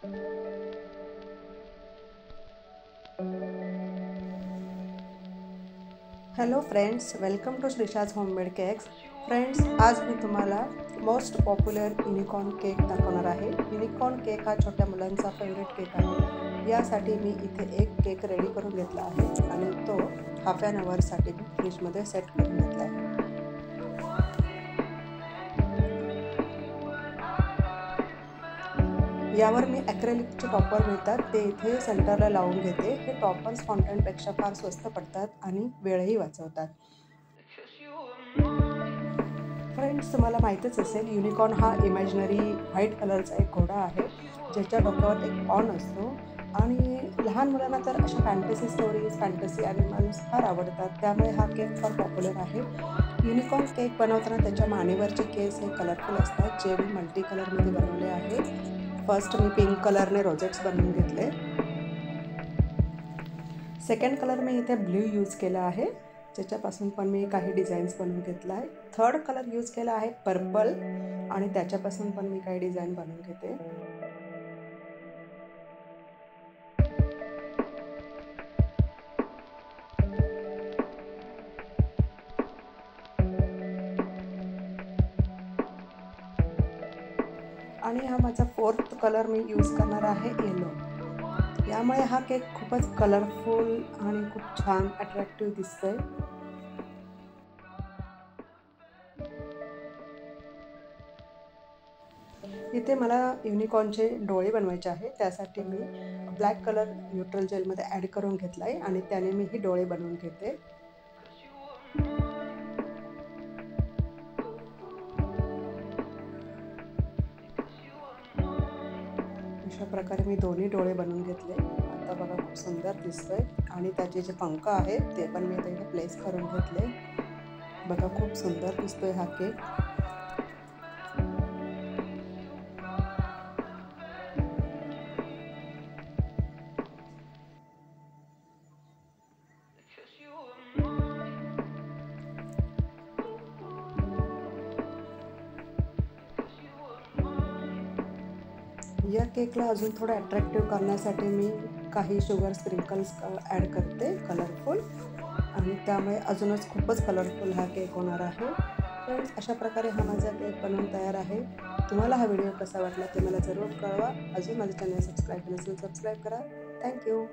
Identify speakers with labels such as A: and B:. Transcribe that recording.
A: Hello friends, welcome to Shrisha's homemade cakes. Friends, आज मी तुम्हाला मोस्ट पॉप्युलर युनिकॉर्न केक दाखवणार आहे। युनिकॉर्न केक हा छोट्या मुलांचा फेवरेट केक आहे। यासाठी मी इथे एक केक रेडी करून घेतला आहे आणि तो हाफ ॲन आवरसाठी मी फ्रीजमध्ये सेट करून घेतला आहे। यावर मी ॲक्रेलिकचे टॉपर मिळतात ते इथे सेंटरला लावून घेते। हे टॉपर्स फाउंटनपेक्षा फार स्वस्त पडतात आणि वेळही वाचवतात। फ्रेंड्स, तुम्हाला माहीतच असेल, युनिकॉर्न हा इमॅजिनरी व्हाईट कलरचा एक घोडा आहे ज्याच्या डोक्यावर एक ऑन असतो आणि लहान मुलांना तर अशा फॅन्टसी स्टोरीज, फॅन्टसी ॲनिमल्स फार आवडतात, त्यामुळे हा केक फार पॉप्युलर आहे। युनिकॉर्न केक बनवताना त्याच्या मानेवरचे केस हे कलरफुल असतात, जे मी मल्टी कलरमध्ये बनवले आहे। फर्स्ट मी पिंक कलरने रोजेट्स बनवून घेतले। सेकंड कलर मी इथे ब्ल्यू यूज केला आहे, ज्याच्यापासून पण मी काही डिझाईन्स बनवून घेतला आहे। थर्ड कलर यूज केला आहे पर्पल आणि त्याच्यापासून पण मी काही डिझाईन बनवून घेते। आणि हा माझा फोर्थ कलर मी यूज करणार आहे येलो। यामुळे हा केक खूपच कलरफुल आणि खूप छान अट्रॅक्टिव्ह दिसतोय। इथे मला युनिकॉर्नचे डोळे बनवायचे आहे, त्यासाठी मी ब्लॅक कलर न्यूट्रल जेलमध्ये ॲड करून घेतला आहे आणि त्याने मी ही डोळे बनवून घेते। अशा प्रकारे मी दोन्ही डोळे बनवून घेतले। आता बघा खूप सुंदर दिसतोय आणि त्याचे जे पंख आहेत ते पण मी इथे प्लेस करून घेतले। बघा खूप सुंदर दिसतोय हा केक। या केकला अजून थोडं अट्रॅक्टिव्ह करण्यासाठी मी काही शुगर स्प्रिंकल्स ॲड करते कलरफुल, आणि त्यामुळे अजूनच खूपच कलरफुल हा केक होणार आहे। फ्रेंड्स, अशा प्रकारे हा माझा केक बनवून तयार आहे। तुम्हाला हा व्हिडिओ कसा वाटला ते मला जरूर कळवा। अजून माझं चॅनल सबस्क्राईब नसेल सबस्क्राईब करा। थँक्यू।